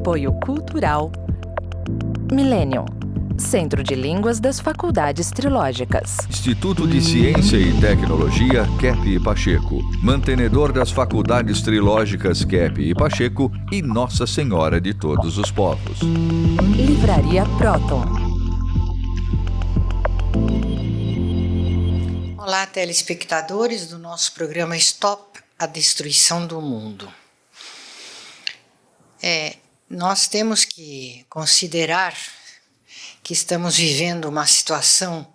Apoio Cultural Millennium, Centro de Línguas das Faculdades Trilógicas. Instituto de Ciência e Tecnologia Kepp e Pacheco, mantenedor das Faculdades Trilógicas Kepp e Pacheco e Nossa Senhora de Todos os Povos. Livraria Próton. Olá, telespectadores do nosso programa Stop a Destruição do Mundo. Nós temos que considerar que estamos vivendo uma situação,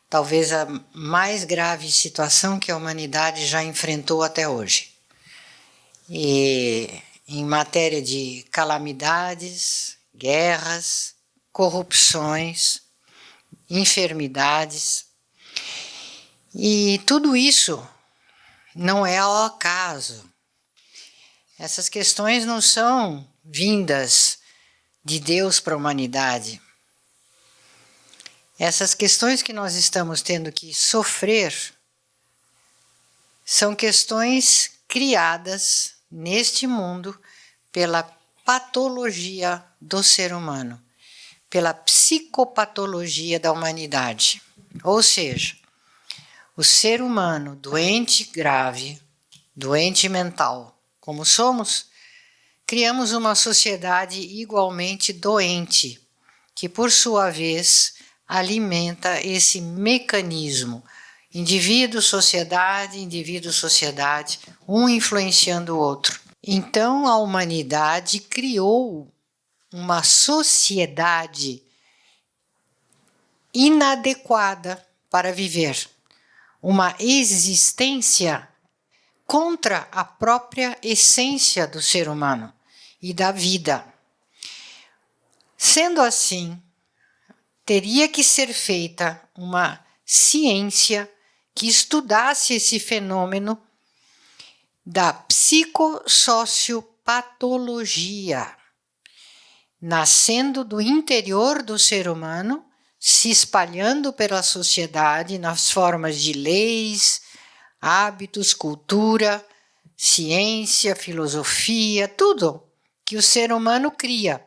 talvez a mais grave situação que a humanidade já enfrentou até hoje. E em matéria de calamidades, guerras, corrupções, enfermidades. E tudo isso não é ao acaso. Essas questões não são vindas de Deus para a humanidade. Essas questões que nós estamos tendo que sofrer são questões criadas neste mundo pela patologia do ser humano, pela psicopatologia da humanidade. Ou seja, o ser humano doente grave, doente mental, como somos, criamos uma sociedade igualmente doente, que por sua vez alimenta esse mecanismo, indivíduo-sociedade, um influenciando o outro. Então a humanidade criou uma sociedade inadequada para viver, uma existência contra a própria essência do ser humano e da vida. Sendo assim, teria que ser feita uma ciência que estudasse esse fenômeno da psicossociopatologia, nascendo do interior do ser humano, se espalhando pela sociedade nas formas de leis, hábitos, cultura, ciência, filosofia, tudo que o ser humano cria.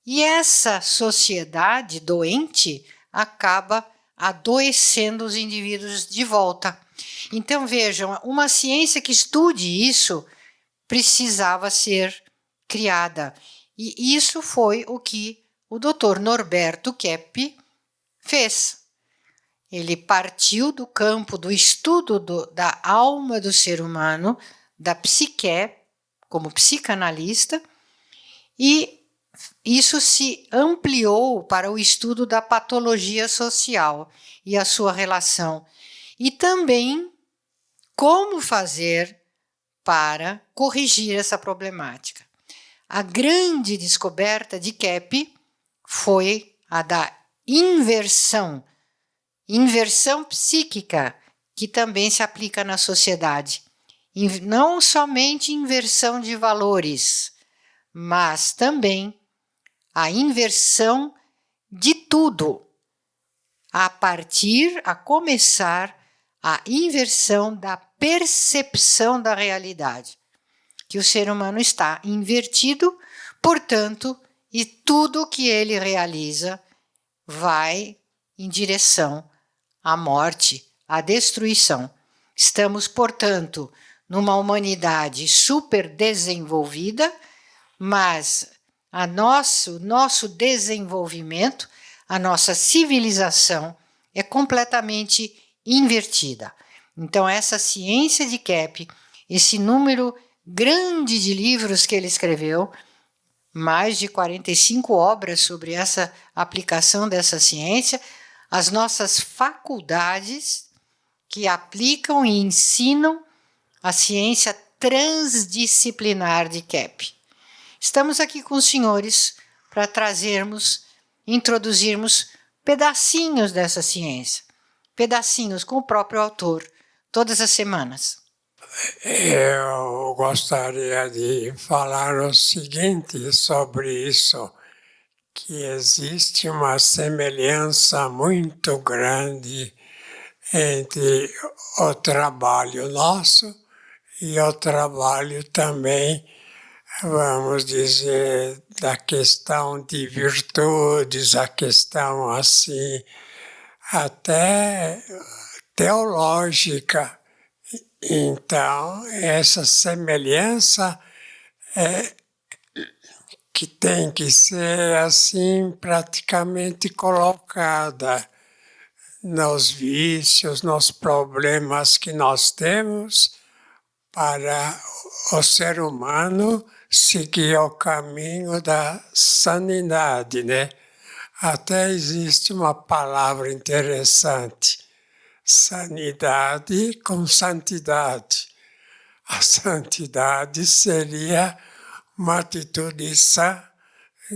E essa sociedade doente acaba adoecendo os indivíduos de volta. Então vejam, uma ciência que estude isso precisava ser criada. E isso foi o que o Dr. Norberto Kepp fez. Ele partiu do campo do estudo da alma do ser humano, da psique, como psicanalista, e isso se ampliou para o estudo da patologia social e a sua relação. E também como fazer para corrigir essa problemática. A grande descoberta de Kepp foi a da inversão psíquica, que também se aplica na sociedade. Não somente inversão de valores, mas também a inversão de tudo, a começar a inversão da percepção da realidade, que o ser humano está invertido, portanto, e tudo que ele realiza vai em direção à morte, à destruição. Estamos, portanto, numa humanidade super desenvolvida, mas nosso desenvolvimento, a nossa civilização é completamente invertida. Então essa ciência de Kepp, esse número grande de livros que ele escreveu, mais de 45 obras sobre essa aplicação dessa ciência, as nossas faculdades que aplicam e ensinam a ciência transdisciplinar de Kepp. Estamos aqui com os senhores para introduzirmos pedacinhos dessa ciência, pedacinhos com o próprio autor, todas as semanas. Eu gostaria de falar o seguinte sobre isso, que existe uma semelhança muito grande entre o trabalho nosso e o trabalho também vamos dizer, da questão de virtudes, a questão assim, até teológica. Então, essa semelhança é que tem que ser assim praticamente colocada nos vícios, nos problemas que nós temos, para o ser humano seguir o caminho da sanidade, né? Até existe uma palavra interessante, sanidade com santidade. A santidade seria uma atitude sã,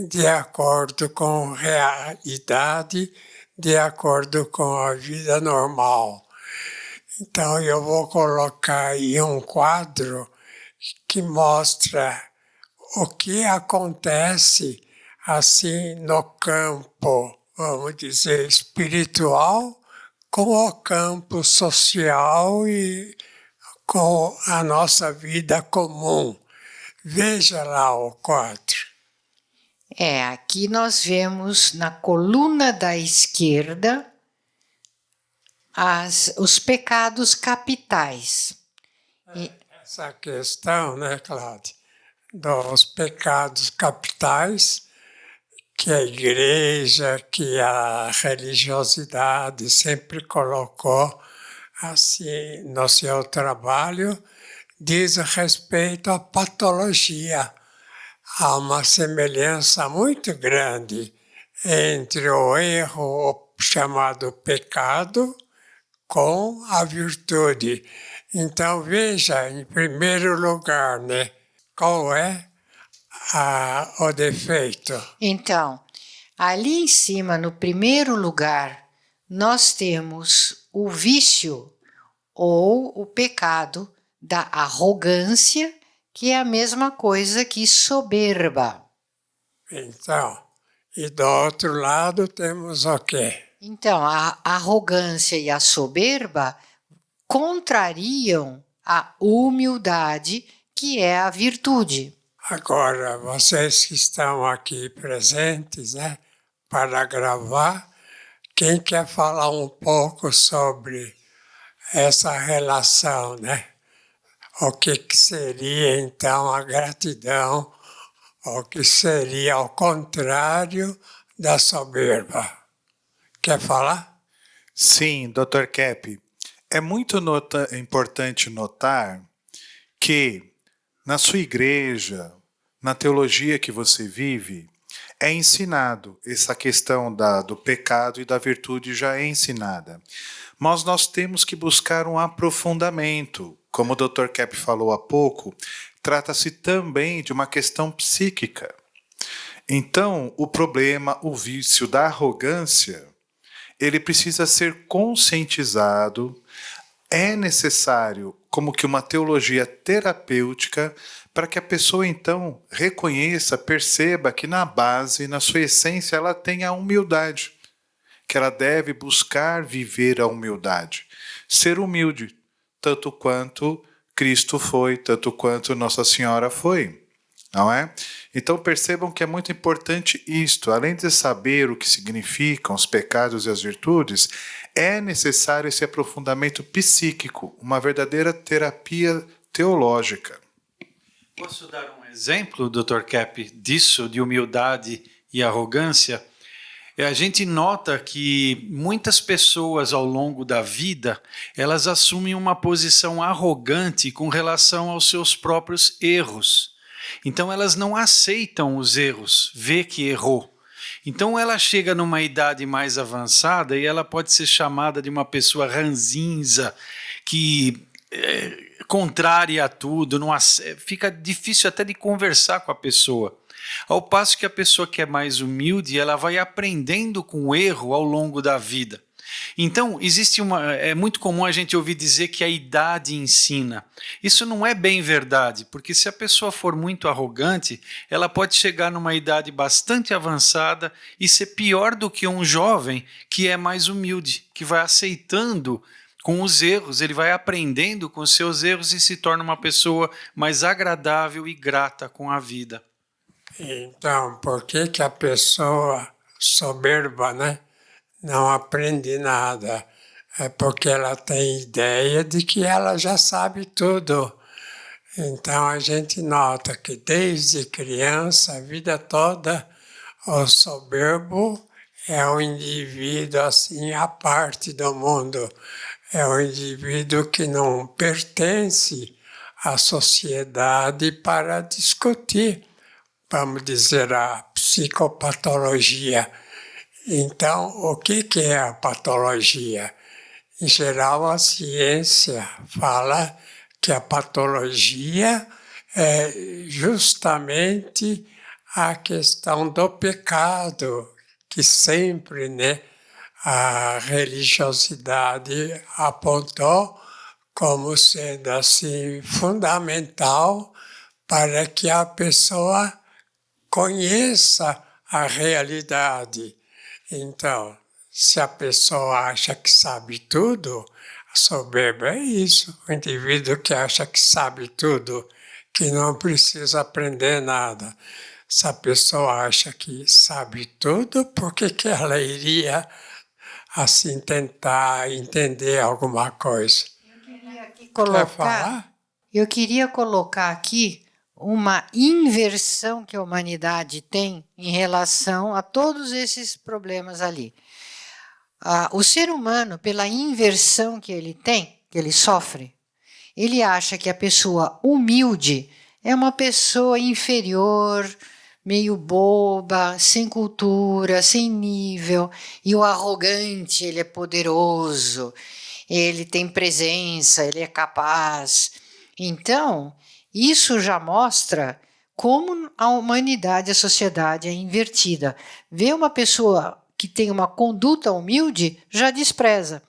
de acordo com a realidade, de acordo com a vida normal. Então eu vou colocar aí um quadro que mostra o que acontece assim no campo, vamos dizer, espiritual, com o campo social e com a nossa vida comum. Veja lá o quadro. Aqui nós vemos na coluna da esquerda os pecados capitais. Essa questão, né, Cláudia, dos pecados capitais, que a igreja, que a religiosidade sempre colocou assim no seu trabalho, diz respeito à patologia. Há uma semelhança muito grande entre o erro, o chamado pecado, com a virtude. Então, veja, em primeiro lugar, né, qual é o defeito. Então, ali em cima, no primeiro lugar, nós temos o vício ou o pecado da arrogância, que é a mesma coisa que soberba. Então, e do outro lado temos o quê? Então, a arrogância e a soberba contrariam a humildade, que é a virtude. Agora, vocês que estão aqui presentes, né, para gravar, quem quer falar um pouco sobre essa relação, né? O que seria, então, a gratidão, o que seria ao contrário da soberba. Quer falar? Sim, Dr. Kepp. É muito importante notar que na sua igreja, na teologia que você vive, é ensinado essa questão do pecado e da virtude já é ensinada. Mas nós temos que buscar um aprofundamento. Como o Dr. Kepp falou há pouco, trata-se também de uma questão psíquica. Então, o problema, o vício da arrogância, ele precisa ser conscientizado. É necessário como que uma teologia terapêutica para que a pessoa então reconheça, perceba que na base, na sua essência, ela tem a humildade, que ela deve buscar viver a humildade, ser humilde, tanto quanto Cristo foi, tanto quanto Nossa Senhora foi, não é? Então percebam que é muito importante isto, além de saber o que significam os pecados e as virtudes, é necessário esse aprofundamento psíquico, uma verdadeira terapia teológica. Posso dar um exemplo, Dr. Kepp, disso, de humildade e arrogância? A gente nota que muitas pessoas ao longo da vida, elas assumem uma posição arrogante com relação aos seus próprios erros. Então elas não aceitam os erros, vê que errou. Então ela chega numa idade mais avançada e ela pode ser chamada de uma pessoa ranzinza, que contrária a tudo, fica difícil até de conversar com a pessoa. Ao passo que a pessoa que é mais humilde, ela vai aprendendo com o erro ao longo da vida. Então, é muito comum a gente ouvir dizer que a idade ensina. Isso não é bem verdade, porque se a pessoa for muito arrogante, ela pode chegar numa idade bastante avançada e ser pior do que um jovem que é mais humilde, que vai aceitando com os erros, ele vai aprendendo com os seus erros e se torna uma pessoa mais agradável e grata com a vida. Então, por que que a pessoa soberba, né, não aprende nada? É porque ela tem ideia de que ela já sabe tudo. Então, a gente nota que desde criança, a vida toda, o soberbo é um indivíduo assim à parte do mundo. É um indivíduo que não pertence à sociedade para discutir, vamos dizer, a psicopatologia. Então, o que é a patologia? Em geral, a ciência fala que a patologia é justamente a questão do pecado, que sempre, né, a religiosidade apontou como sendo assim fundamental para que a pessoa conheça a realidade. Então, se a pessoa acha que sabe tudo, a soberba é isso, o indivíduo que acha que sabe tudo, que não precisa aprender nada. Se a pessoa acha que sabe tudo, por que que ela iria assim tentar entender alguma coisa? Quer falar? Eu queria colocar aqui uma inversão que a humanidade tem em relação a todos esses problemas ali. O ser humano, pela inversão que ele tem, que ele sofre, ele acha que a pessoa humilde é uma pessoa inferior, meio boba, sem cultura, sem nível, e o arrogante, ele é poderoso, ele tem presença, ele é capaz. Então, isso já mostra como a humanidade, a sociedade é invertida. Vê uma pessoa que tem uma conduta humilde, já despreza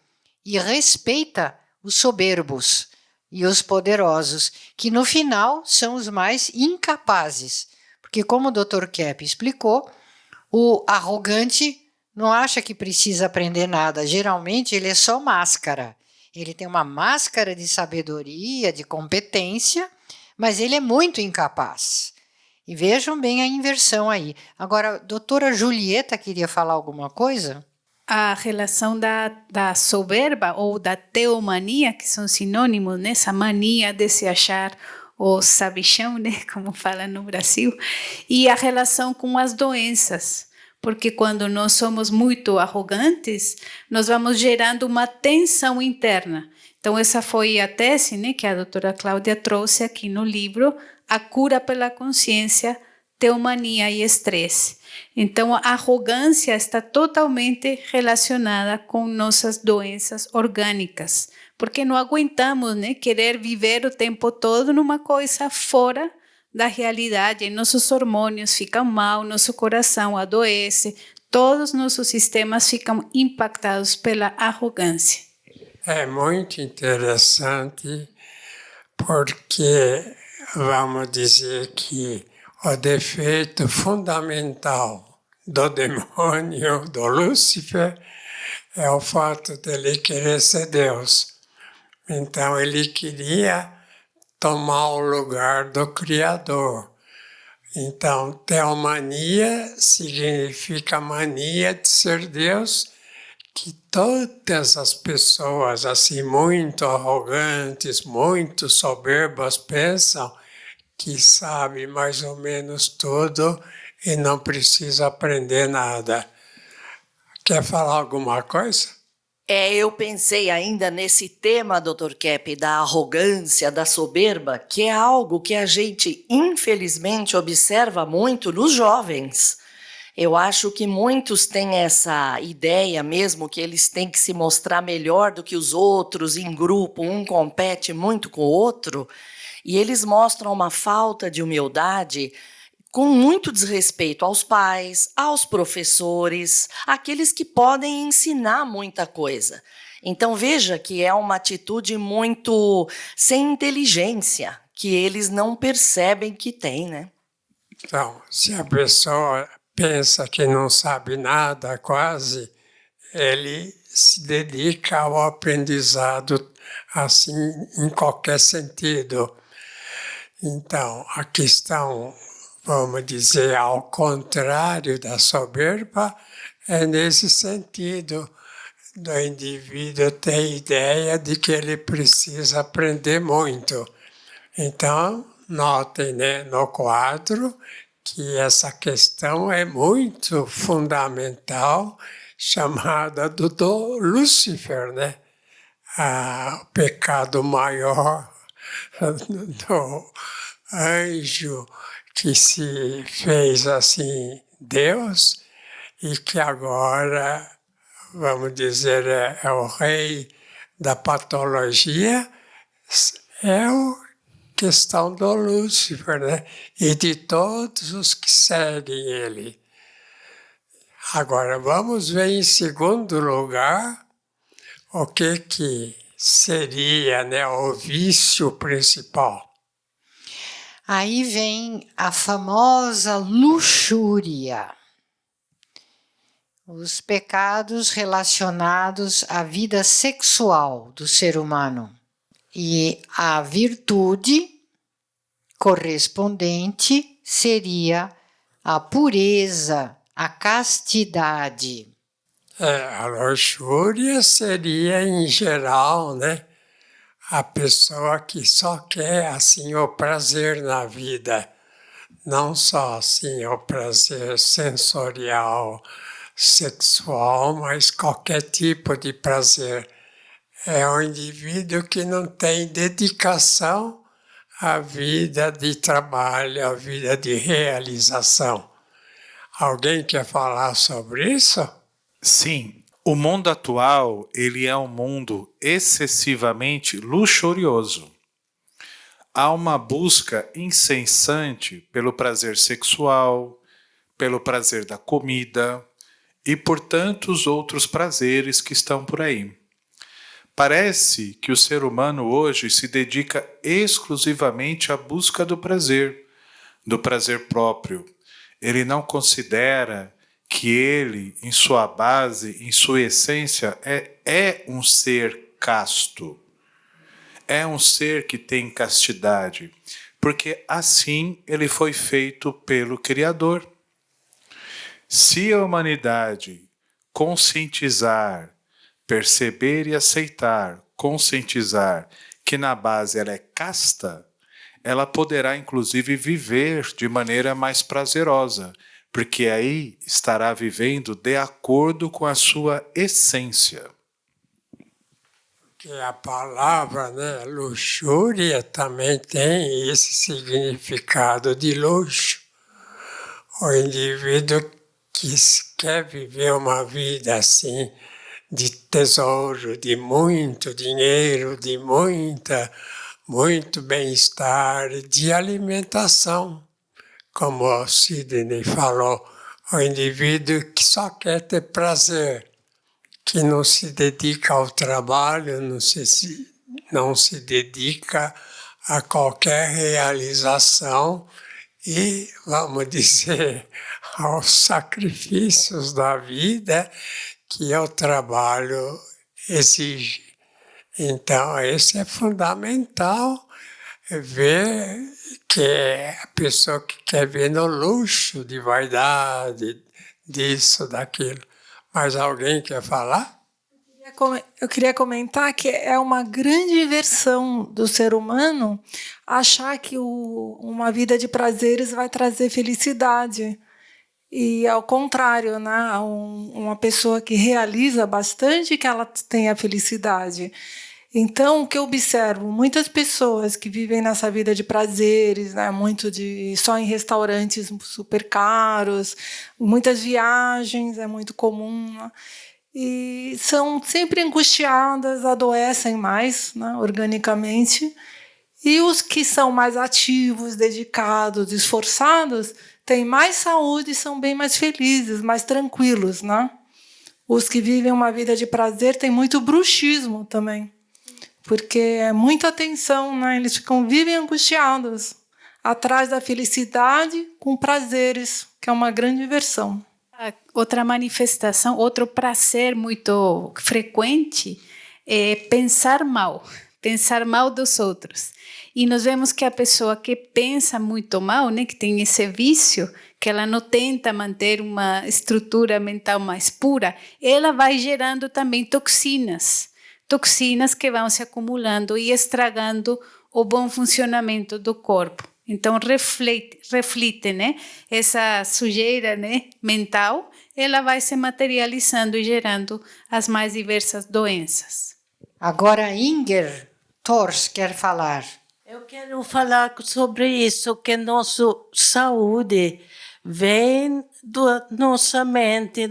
e respeita os soberbos e os poderosos, que no final são os mais incapazes. Porque, como o Dr. Kepp explicou, o arrogante não acha que precisa aprender nada. Geralmente, ele é só máscara. Ele tem uma máscara de sabedoria, de competência, mas ele é muito incapaz. E vejam bem a inversão aí. Agora, a doutora Julieta queria falar alguma coisa? A relação da soberba ou da teomania, que são sinônimos, né? Essa mania de se achar o sabichão, né? Como fala no Brasil, e a relação com as doenças, porque quando nós somos muito arrogantes, nós vamos gerando uma tensão interna. Então, essa foi a tese, né, que a doutora Cláudia trouxe aqui no livro, A Cura pela Consciência, Teomania e Estresse. Então, a arrogância está totalmente relacionada com nossas doenças orgânicas, porque não aguentamos, né, querer viver o tempo todo numa coisa fora da realidade. E nossos hormônios ficam mal, nosso coração adoece, todos os nossos sistemas ficam impactados pela arrogância. É muito interessante porque vamos dizer que o defeito fundamental do demônio, do Lúcifer, é o fato dele querer ser Deus. Então ele queria tomar o lugar do Criador. Então, teomania significa mania de ser Deus, que todas as pessoas assim muito arrogantes, muito soberbas pensam que sabe mais ou menos tudo e não precisa aprender nada. Quer falar alguma coisa? Eu pensei ainda nesse tema, Dr. Kepp, da arrogância, da soberba, que é algo que a gente, infelizmente, observa muito nos jovens. Eu acho que muitos têm essa ideia mesmo que eles têm que se mostrar melhor do que os outros, em grupo, um compete muito com o outro, e eles mostram uma falta de humildade com muito desrespeito aos pais, aos professores, aqueles que podem ensinar muita coisa. Então, veja que é uma atitude muito sem inteligência, que eles não percebem que tem, né? Então, se a pessoa pensa que não sabe nada quase, ele se dedica ao aprendizado assim em qualquer sentido. Então, a questão, vamos dizer, ao contrário da soberba, é nesse sentido do indivíduo ter ideia de que ele precisa aprender muito. Então, notem, né, no quadro que essa questão é muito fundamental, chamada do Lúcifer, né? O pecado maior do anjo que se fez assim Deus e que agora, vamos dizer, é o rei da patologia, é a questão do Lúcifer, né? E de todos os que seguem ele. Agora, vamos ver em segundo lugar o que seria, né, o vício principal. Aí vem a famosa luxúria. Os pecados relacionados à vida sexual do ser humano. E a virtude correspondente seria a pureza, a castidade. A luxúria seria, em geral, né, a pessoa que só quer assim o prazer na vida, não só assim o prazer sensorial, sexual, mas qualquer tipo de prazer. É um indivíduo que não tem dedicação à vida de trabalho, à vida de realização. Alguém quer falar sobre isso? Sim, o mundo atual ele é um mundo excessivamente luxurioso. Há uma busca incessante pelo prazer sexual, pelo prazer da comida e por tantos outros prazeres que estão por aí. Parece que o ser humano hoje se dedica exclusivamente à busca do prazer próprio. Ele não considera que ele, em sua base, em sua essência, é um ser casto. É um ser que tem castidade, porque assim ele foi feito pelo Criador. Se a humanidade conscientizar, perceber e aceitar, conscientizar que na base ela é casta, ela poderá inclusive viver de maneira mais prazerosa, porque aí estará vivendo de acordo com a sua essência. Porque a palavra, né, luxúria também tem esse significado de luxo. O indivíduo que quer viver uma vida assim, de tesouro, de muito dinheiro, de muito bem-estar, de alimentação. Como o Sidney falou, o indivíduo que só quer ter prazer, que não se dedica ao trabalho, não se dedica a qualquer realização e, vamos dizer, aos sacrifícios da vida que o trabalho exige. Então, esse é fundamental, ver que é a pessoa que quer ver no luxo de vaidade, disso, daquilo. Mas alguém quer falar? Eu queria comentar que é uma grande inversão do ser humano achar que uma vida de prazeres vai trazer felicidade. E, ao contrário, né? Uma pessoa que realiza bastante que ela tenha felicidade. Então, o que eu observo, muitas pessoas que vivem nessa vida de prazeres, né, só em restaurantes super caros, muitas viagens, é muito comum, né, e são sempre angustiadas, adoecem mais, né, organicamente, e os que são mais ativos, dedicados, esforçados, têm mais saúde e são bem mais felizes, mais tranquilos, né? Os que vivem uma vida de prazer têm muito bruxismo também, porque é muita atenção, né? Eles vivem angustiados, atrás da felicidade com prazeres, que é uma grande inversão. Outra manifestação, outro prazer muito frequente é pensar mal dos outros. E nós vemos que a pessoa que pensa muito mal, né, que tem esse vício, que ela não tenta manter uma estrutura mental mais pura, ela vai gerando também toxinas que vão se acumulando e estragando o bom funcionamento do corpo. Então, reflete, né? Essa sujeira, né, mental, ela vai se materializando e gerando as mais diversas doenças. Agora, Inger Thors quer falar. Eu quero falar sobre isso, que nossa saúde vem da nossa mente,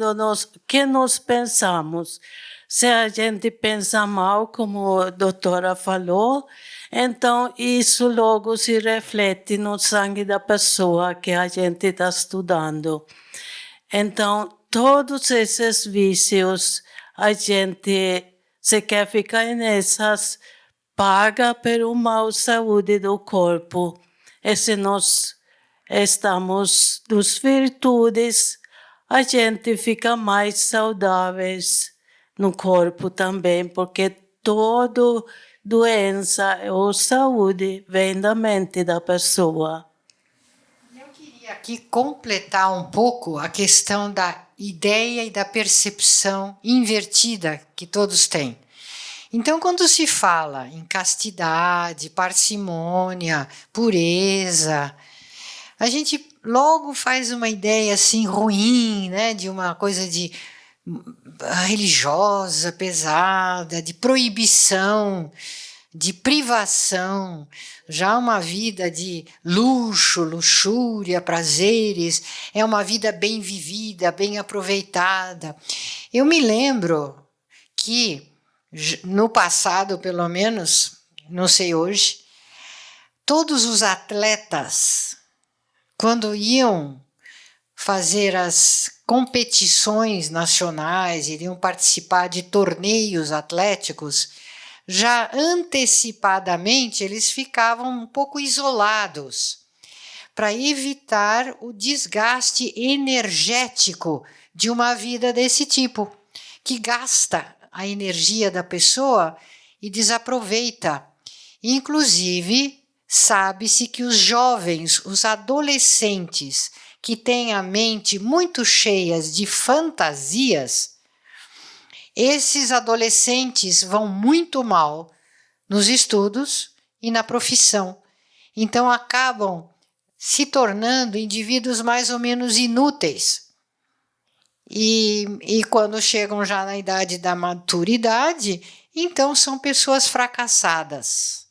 que nós pensamos. Se a gente pensa mal, como a doutora falou, então isso logo se reflete no sangue da pessoa que a gente está estudando. Então, todos esses vícios, a gente, se quer ficar nessas, paga pela má saúde do corpo. E se nós estamos nas virtudes, a gente fica mais saudáveis no corpo também, porque toda doença ou saúde vem da mente da pessoa. Eu queria aqui completar um pouco a questão da ideia e da percepção invertida que todos têm. Então, quando se fala em castidade, parcimônia, pureza, a gente logo faz uma ideia assim ruim, né, de uma coisa de religiosa, pesada, de proibição, de privação, já uma vida de luxo, luxúria, prazeres, é uma vida bem vivida, bem aproveitada. Eu me lembro que no passado, pelo menos, não sei hoje, todos os atletas, quando iam fazer as competições nacionais, iriam participar de torneios atléticos, já antecipadamente eles ficavam um pouco isolados, para evitar o desgaste energético de uma vida desse tipo, que gasta a energia da pessoa e desaproveita. Inclusive, sabe-se que os jovens, os adolescentes que têm a mente muito cheias de fantasias, esses adolescentes vão muito mal nos estudos e na profissão. Então acabam se tornando indivíduos mais ou menos inúteis. E quando chegam já na idade da maturidade, então são pessoas fracassadas.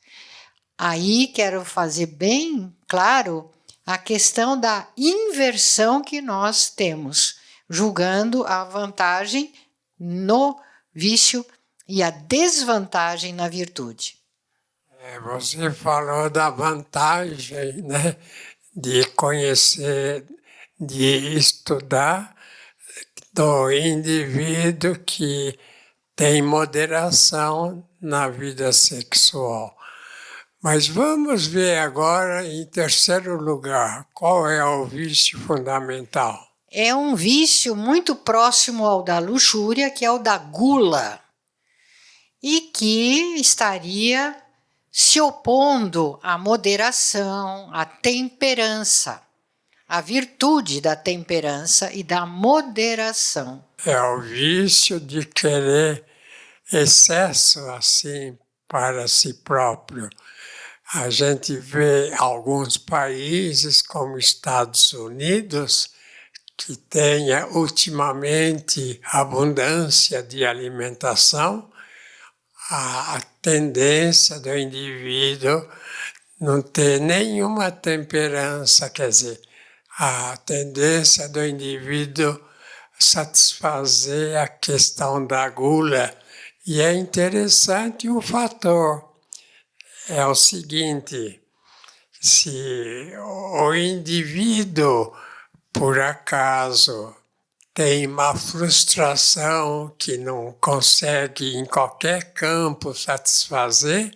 Aí quero fazer bem claro a questão da inversão que nós temos, julgando a vantagem no vício e a desvantagem na virtude. Você falou da vantagem, né, de conhecer, de estudar, do indivíduo que tem moderação na vida sexual. Mas vamos ver agora, em terceiro lugar, qual é o vício fundamental? É um vício muito próximo ao da luxúria, que é o da gula, e que estaria se opondo à moderação, à temperança, à virtude da temperança e da moderação. É o vício de querer excesso assim para si próprio. A gente vê alguns países, como Estados Unidos, que tenha ultimamente abundância de alimentação, a tendência do indivíduo não ter nenhuma temperança, quer dizer, a tendência do indivíduo satisfazer a questão da gula. E é interessante um fator, é o seguinte, se o indivíduo, por acaso, tem uma frustração que não consegue em qualquer campo satisfazer,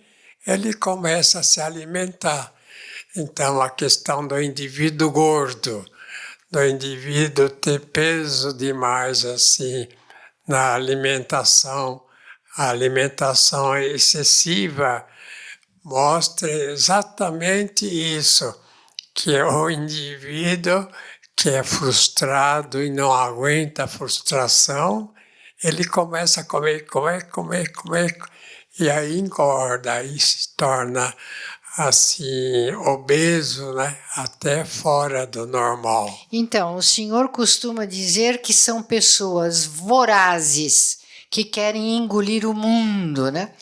ele começa a se alimentar. Então, a questão do indivíduo gordo, do indivíduo ter peso demais assim na alimentação. A alimentação excessiva mostra exatamente isso, que o indivíduo que é frustrado e não aguenta a frustração, ele começa a comer, e aí engorda, aí se torna assim, obeso, né? Até fora do normal. Então, o senhor costuma dizer que são pessoas vorazes, que querem engolir o mundo, né?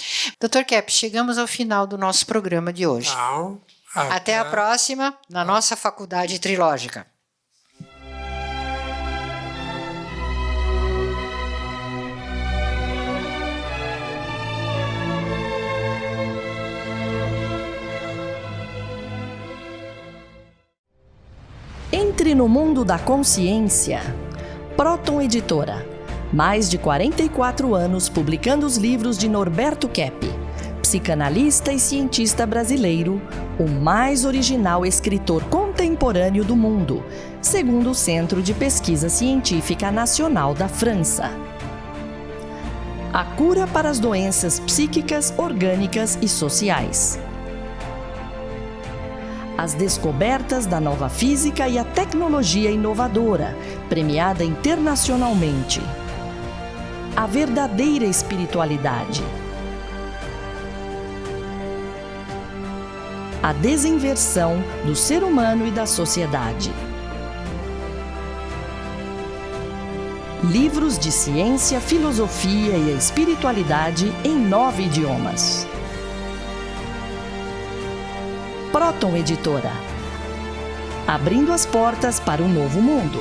Dr. Kepp, chegamos ao final do nosso programa de hoje. Não, até a próxima, na nossa Faculdade Trilógica. Entre no mundo da consciência. Próton Editora. Mais de 44 anos publicando os livros de Norberto Kepp, psicanalista e cientista brasileiro, o mais original escritor contemporâneo do mundo, segundo o Centro de Pesquisa Científica Nacional da França. A cura para as doenças psíquicas, orgânicas e sociais. As descobertas da nova física e a tecnologia inovadora, premiada internacionalmente. A verdadeira espiritualidade. A desinversão do ser humano e da sociedade. Livros de ciência, filosofia e espiritualidade em 9 idiomas. Próton Editora. Abrindo as portas para um novo mundo.